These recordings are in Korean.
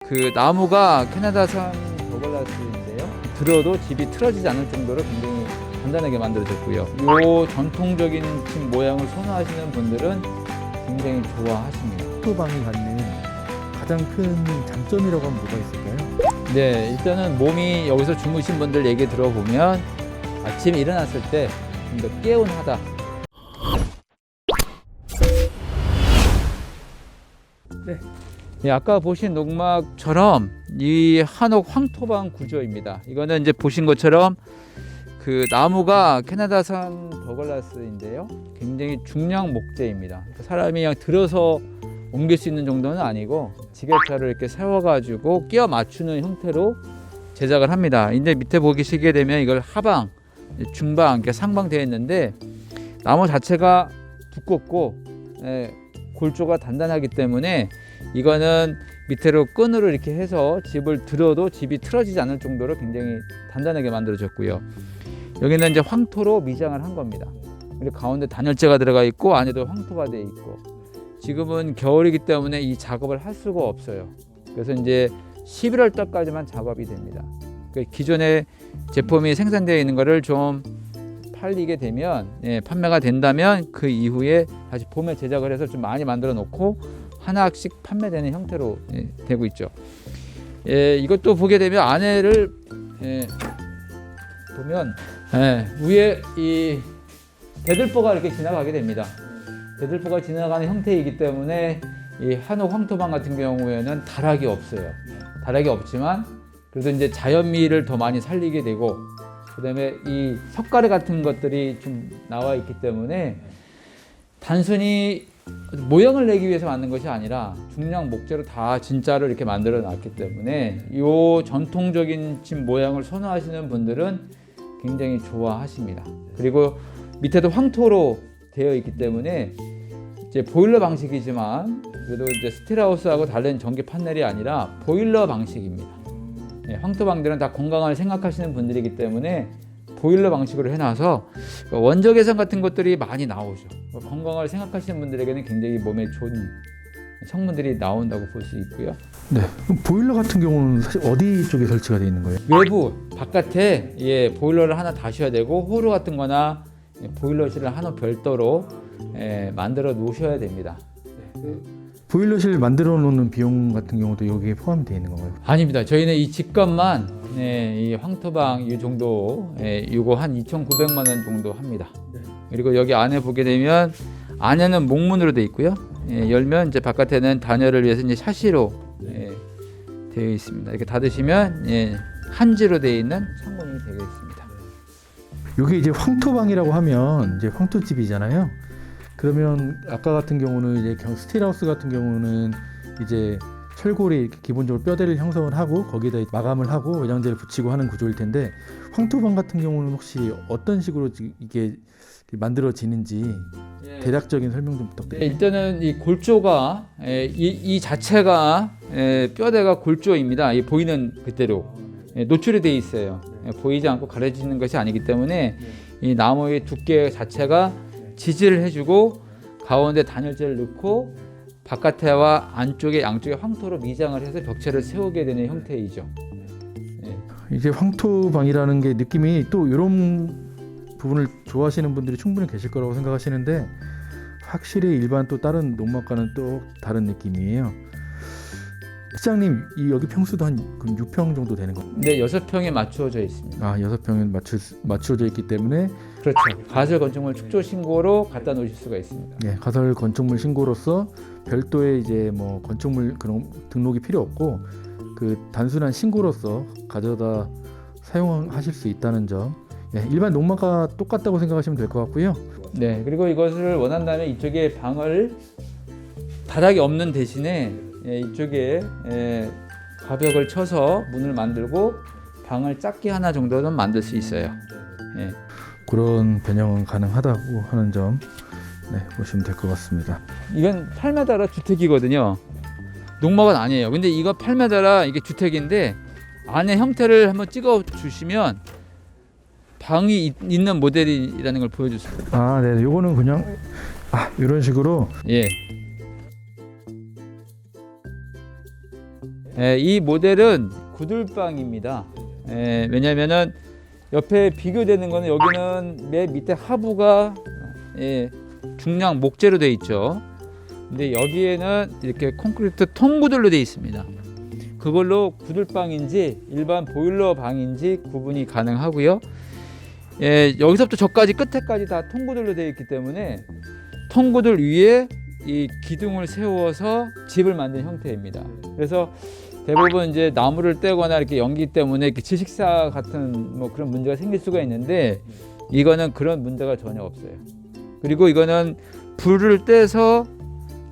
그 나무가 캐나다산 더글라스인데요. 들어도 집이 틀어지지 않을 정도로 굉장히 단단하게 만들어졌고요. 이 전통적인 집 모양을 선호하시는 분들은 굉장히 좋아하십니다. 황토방이 갖는 가장 큰 장점이라고 하면 뭐가 있을까요? 네, 일단은 몸이 여기서 주무신 분들 얘기 들어보면 아침에 일어났을 때 좀 더 개운하다. 네. 예, 아까 보신 농막처럼 이 한옥 황토방 구조입니다. 이거는 이제 보신 것처럼 그 나무가 캐나다산 더글라스인데요. 굉장히 중량 목재입니다. 그러니까 사람이 그냥 들어서 옮길 수 있는 정도는 아니고 지게차를 이렇게 세워가지고 끼워 맞추는 형태로 제작을 합니다. 이제 밑에 보시게 되면 이걸 하방, 중방, 이렇게 상방 되어 있는데 나무 자체가 두껍고 골조가 단단하기 때문에 이거는 밑으로 끈으로 이렇게 해서 집을 들어도 집이 틀어지지 않을 정도로 굉장히 단단하게 만들어졌고요. 여기는 이제 황토로 미장을 한 겁니다. 그리고 가운데 단열재가 들어가 있고 안에도 황토가 되어 있고 지금은 겨울이기 때문에 이 작업을 할 수가 없어요. 그래서 이제 11월 달까지만 작업이 됩니다. 기존에 제품이 생산되어 있는 거를 좀 팔리게 되면 판매가 된다면 그 이후에 다시 봄에 제작을 해서 좀 많이 만들어 놓고 하나씩 판매되는 형태로 되고 있죠. 이것도 보게 되면 안에를 보면 위에 이 대들보가 이렇게 지나가게 됩니다. 대들보가 지나가는 형태이기 때문에 이 한옥 황토방 같은 경우에는 다락이 없어요. 다락이 없지만 그래도 이제 자연미를 더 많이 살리게 되고 그다음에 이 석가래 같은 것들이 좀 나와 있기 때문에 단순히 모형을 내기 위해서 만든 것이 아니라 중량 목재로 다 진짜로 이렇게 만들어 놨기 때문에 이 전통적인 집 모양을 선호하시는 분들은 굉장히 좋아하십니다. 그리고 밑에도 황토로 되어 있기 때문에 이제 보일러 방식이지만 그래도 이제 스틸하우스하고 다른 전기 판넬이 아니라 보일러 방식입니다. 황토방들은 다 건강을 생각하시는 분들이기 때문에 보일러 방식으로 해놔서 원적 개선 같은 것들이 많이 나오죠. 건강을 생각하시는 분들에게는 굉장히 몸에 좋은 성분들이 나온다고 볼 수 있고요. 네. 그럼 보일러 같은 경우는 사실 어디 쪽에 설치가 되어 있는 거예요? 외부 바깥에 보일러를 하나 다셔야 되고 호루 같은 거나 보일러실을 하나 별도로 만들어 놓으셔야 됩니다. 보일러실 만들어 놓는 비용 같은 경우도 여기에 포함되어 있는 건가요? 아닙니다. 저희는 이 집값만 이 황토방 이 정도 이거 한 2,900만 원 정도 합니다. 그리고 여기 안에 보게 되면 안에는 목문으로 되어 있고요. 열면 이제 바깥에는 단열을 위해서 이제 샤시로 되어 있습니다. 이렇게 닫으시면 한지로 되어 있는 창문이 되겠습니다. 여기 이제 황토방이라고 하면 이제 황토집이잖아요. 그러면 아까 같은 경우는 이제 스틸하우스 같은 경우는 이제 철골이 이렇게 기본적으로 뼈대를 형성을 하고 거기에다 마감을 하고 외장재를 붙이고 하는 구조일 텐데 황토방 같은 경우는 혹시 어떤 식으로 이게 만들어지는지 대략적인 설명 좀 부탁드립니다. 일단은 이 골조가 이 자체가 뼈대가 골조입니다. 이 보이는 그대로 노출이 되어 있어요. 보이지 않고 가려지는 것이 아니기 때문에 이 나무의 두께 자체가 지지를 해주고 가운데 단열재를 넣고 바깥에와 안쪽에 양쪽에 황토로 미장을 해서 벽체를 세우게 되는 형태이죠. 이제 황토방이라는 게 느낌이 또 이런 부분을 좋아하시는 분들이 충분히 계실 거라고 생각하시는데 확실히 일반 또 다른 농막과는 또 다른 느낌이에요. 시장님, 이 여기 평수도 한 6평 정도 되는 건가요? 네, 6평에 맞추어져 있습니다. 아, 6평에 맞추어져 있기 때문에 그렇죠. 가설 건축물 축조 신고로 갖다 놓으실 수가 있습니다. 예, 가설 건축물 신고로서 별도의 이제 뭐 건축물 그런 등록이 필요 없고 그 단순한 신고로서 가져다 사용하실 수 있다는 점. 예, 일반 농막과 똑같다고 생각하시면 될 것 같고요. 네, 그리고 이것을 원한다면 이쪽에 방을 바닥이 없는 대신에 이쪽에 가벽을 쳐서 문을 만들고 방을 작게 하나 정도는 만들 수 있어요. 그런 변형은 가능하다고 하는 점 보시면 될 것 같습니다. 이건 8m라 주택이거든요. 농막은 아니에요. 근데 이거 8m라 이게 주택인데 안에 형태를 한번 찍어 주시면 방이 있는 모델이라는 걸 보여줄 수 있어요. 아, 네, 요거는 그냥 이런 식으로 이 모델은 구들방입니다. 왜냐면은 옆에 비교되는 거는 여기는 맨 밑에 하부가 중량 목재로 되어 있죠. 근데 여기에는 이렇게 콘크리트 통구들로 되어 있습니다. 그걸로 구들방인지 일반 보일러 방인지 구분이 가능하고요. 여기서부터 저까지 끝에까지 다 통구들로 되어 있기 때문에 통구들 위에 이 기둥을 세워서 집을 만든 형태입니다. 그래서 대부분 이제 나무를 떼거나 이렇게 연기 때문에 이렇게 질식사 같은 뭐 그런 문제가 생길 수가 있는데 이거는 그런 문제가 전혀 없어요. 그리고 이거는 불을 떼서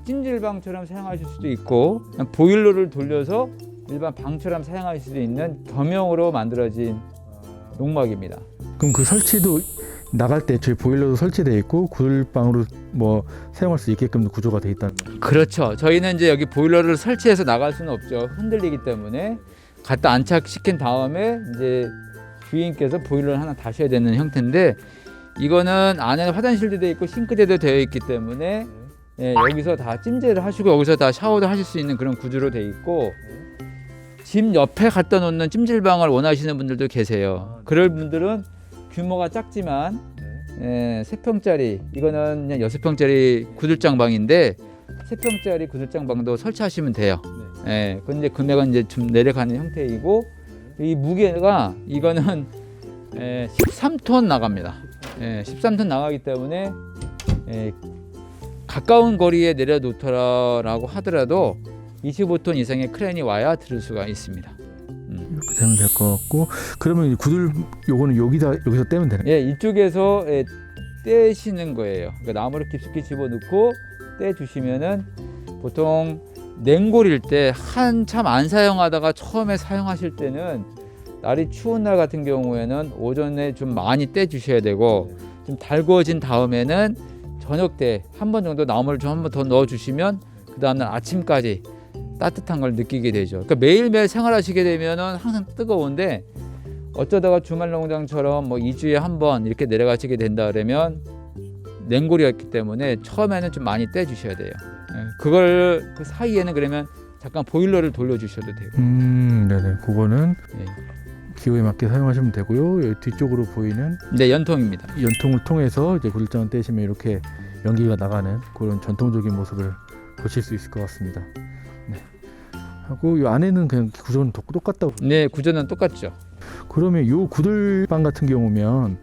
찜질방처럼 사용하실 수도 있고 보일러를 돌려서 일반 방처럼 사용하실 수도 있는 겸용으로 만들어진 농막입니다. 그럼 그 설치도 나갈 때 저희 보일러도 설치되어 있고 구들방으로 뭐 사용할 수 있게끔 구조가 되어 있다는 거죠. 그렇죠. 저희는 이제 여기 보일러를 설치해서 나갈 수는 없죠. 흔들리기 때문에 갖다 안착시킨 다음에 이제 주인께서 보일러를 하나 다셔야 되는 형태인데 이거는 안에 화장실도 되어 있고 싱크대도 되어 있기 때문에 여기서 다 찜질을 하시고 여기서 다 샤워도 하실 수 있는 그런 구조로 되어 있고 집 옆에 갖다 놓는 찜질방을 원하시는 분들도 계세요. 그럴 분들은 규모가 작지만 3평짜리 이거는 그냥 6평짜리 구들장방인데 3평짜리 구들장방도 설치하시면 돼요. 근데 금액은 이제 좀 내려가는 형태이고 이 무게가 이거는 13톤 나갑니다. 13톤 나가기 때문에 가까운 거리에 내려놓더라고 하더라도 25톤 이상의 크레인이 와야 들을 수가 있습니다. 이렇게 되면 될 것 같고 그러면 구들 요거는 여기서 떼면 되나요? 이쪽에서 떼시는 거예요. 그러니까 나무를 깊숙이 집어넣고 떼주시면은 보통 냉골일 때 한참 안 사용하다가 처음에 사용하실 때는 날이 추운 날 같은 경우에는 오전에 좀 많이 떼주셔야 되고 좀 달궈진 다음에는 저녁 때 한 번 정도 나무를 좀 한 번 더 넣어주시면 그 다음날 아침까지 따뜻한 걸 느끼게 되죠. 그러니까 매일매일 생활하시게 되면은 항상 뜨거운데 어쩌다가 주말 농장처럼 뭐 2주에 한 번 이렇게 내려가시게 된다 그러면 냉골이었기 때문에 처음에는 좀 많이 떼주셔야 돼요. 그걸 그 사이에는 그러면 잠깐 보일러를 돌려주셔도 되고. 네네. 그거는 기호에 맞게 사용하시면 되고요. 여기 뒤쪽으로 보이는 네, 연통입니다. 연통을 통해서 이제 구들장을 떼시면 이렇게 연기가 나가는 그런 전통적인 모습을 보실 수 있을 것 같습니다. 네. 하고 이 안에는 그냥 구조는 똑같다고. 네, 구조는 똑같죠. 그러면 요 구들방 같은 경우면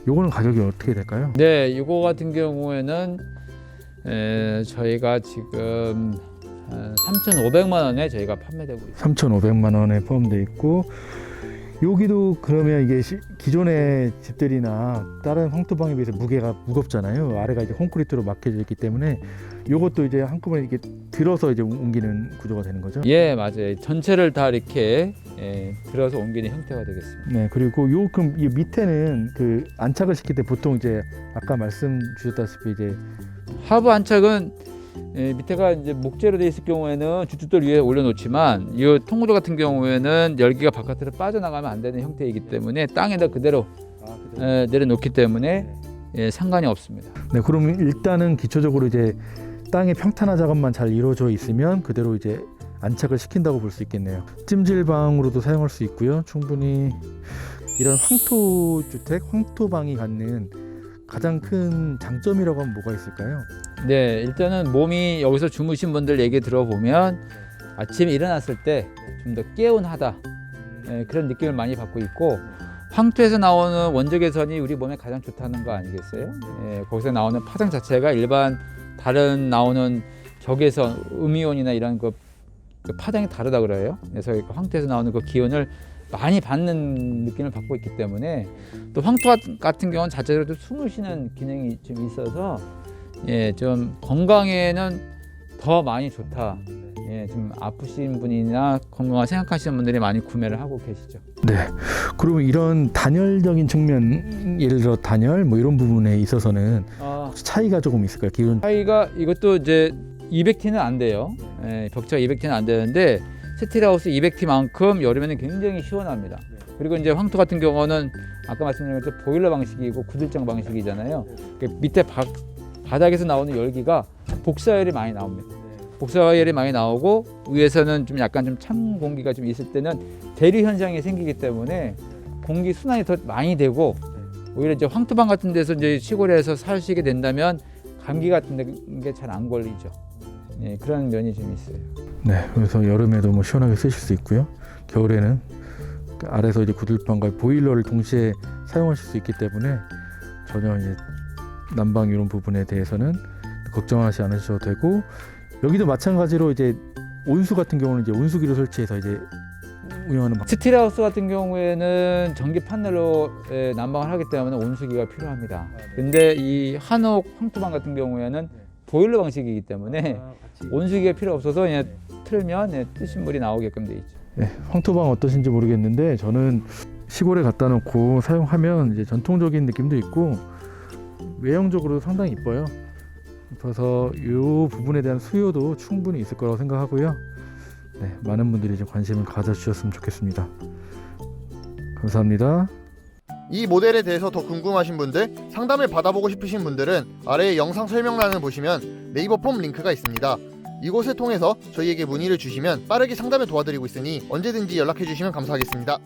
요거는 가격이 어떻게 될까요? 네, 이거 같은 경우에는 저희가 지금 3,500만 원에 저희가 판매되고 있습니다. 3,500만 원에 포함되어 있고 여기도 그러면 이게 기존의 집들이나 다른 황토방에 비해서 무게가 무겁잖아요. 아래가 이제 콘크리트로 막혀져 있기 때문에 요것도 이제 한꺼번에 이렇게 들어서 이제 옮기는 구조가 되는 거죠. 예, 맞아요. 전체를 다 이렇게 들어서 옮기는 형태가 되겠습니다. 네, 그리고 요 그럼 이 밑에는 그 안착을 시킬 때 보통 이제 아까 말씀 주셨다시피 이제 하부 안착은 밑에가 이제 목재로 되어 있을 경우에는 주춧돌 위에 올려놓지만 이 통구조 같은 경우에는 열기가 바깥으로 빠져나가면 안 되는 형태이기 때문에 땅에다 그대로 내려놓기 때문에 상관이 없습니다. 네, 그러면 일단은 기초적으로 이제 땅의 평탄화 작업만 잘 이루어져 있으면 그대로 이제 안착을 시킨다고 볼 수 있겠네요. 찜질방으로도 사용할 수 있고요. 충분히 이런 황토주택, 황토방이 갖는 가장 큰 장점이라고 하면 뭐가 있을까요? 네, 일단은 몸이 여기서 주무신 분들 얘기 들어보면 아침에 일어났을 때 좀 더 개운하다 그런 느낌을 많이 받고 있고 황토에서 나오는 원적외선이 우리 몸에 가장 좋다는 거 아니겠어요? 거기서 나오는 파장 자체가 일반 다른 나오는 적외선, 음이온이나 이런 그 파장이 다르다 그래요. 그래서 황토에서 나오는 그 기온을 많이 받는 느낌을 받고 있기 때문에 또 황토 같은 경우는 자체적으로 숨을 쉬는 기능이 좀 있어서 좀 건강에는 더 많이 좋다. 좀 아프신 분이나 건강을 생각하시는 분들이 많이 구매를 하고 계시죠. 네. 그러면 이런 단열적인 측면, 예를 들어 단열 뭐 이런 부분에 있어서는 차이가 조금 있을까요? 기온 차이가 이것도 이제 200T는 안 돼요. 벽체가 200T는 안 되는데 스틸하우스 200T만큼 여름에는 굉장히 시원합니다. 그리고 이제 황토 같은 경우는 아까 말씀드린 것처럼 보일러 방식이고 구들장 방식이잖아요. 밑에 바닥에서 나오는 열기가 복사열이 많이 나옵니다. 복사열이 많이 나오고 위에서는 좀 약간 좀 찬 공기가 좀 있을 때는 대류 현상이 생기기 때문에 공기 순환이 더 많이 되고 오히려 이제 황토방 같은 데서 이제 시골에서 사시게 된다면 감기 같은 게 잘 안 걸리죠. 예, 그런 면이 좀 있어요. 네, 그래서 여름에도 뭐 시원하게 쓰실 수 있고요. 겨울에는 아래서 이제 구들방과 보일러를 동시에 사용하실 수 있기 때문에 전혀 이제 난방 이런 부분에 대해서는 걱정하지 않으셔도 되고, 여기도 마찬가지로 이제 온수 같은 경우는 이제 온수기를 설치해서 이제 운영하는 방법. 스틸하우스 같은 경우에는 전기 판넬로 난방을 하기 때문에 온수기가 필요합니다. 근데 이 한옥 황토방 같은 경우에는 보일러 방식이기 때문에 온수기가 필요 없어서 그냥 틀면 뜨신 물이 나오게끔 돼 있죠. 네, 황토방 어떠신지 모르겠는데 저는 시골에 갖다 놓고 사용하면 이제 전통적인 느낌도 있고 외형적으로 상당히 이뻐요. 그래서 이 부분에 대한 수요도 충분히 있을 거라고 생각하고요. 네, 많은 분들이 이제 관심을 가져주셨으면 좋겠습니다. 감사합니다. 이 모델에 대해서 더 궁금하신 분들, 상담을 받아보고 싶으신 분들은 아래의 영상 설명란을 보시면 네이버 폼 링크가 있습니다. 이곳을 통해서 저희에게 문의를 주시면 빠르게 상담을 도와드리고 있으니 언제든지 연락해 주시면 감사하겠습니다.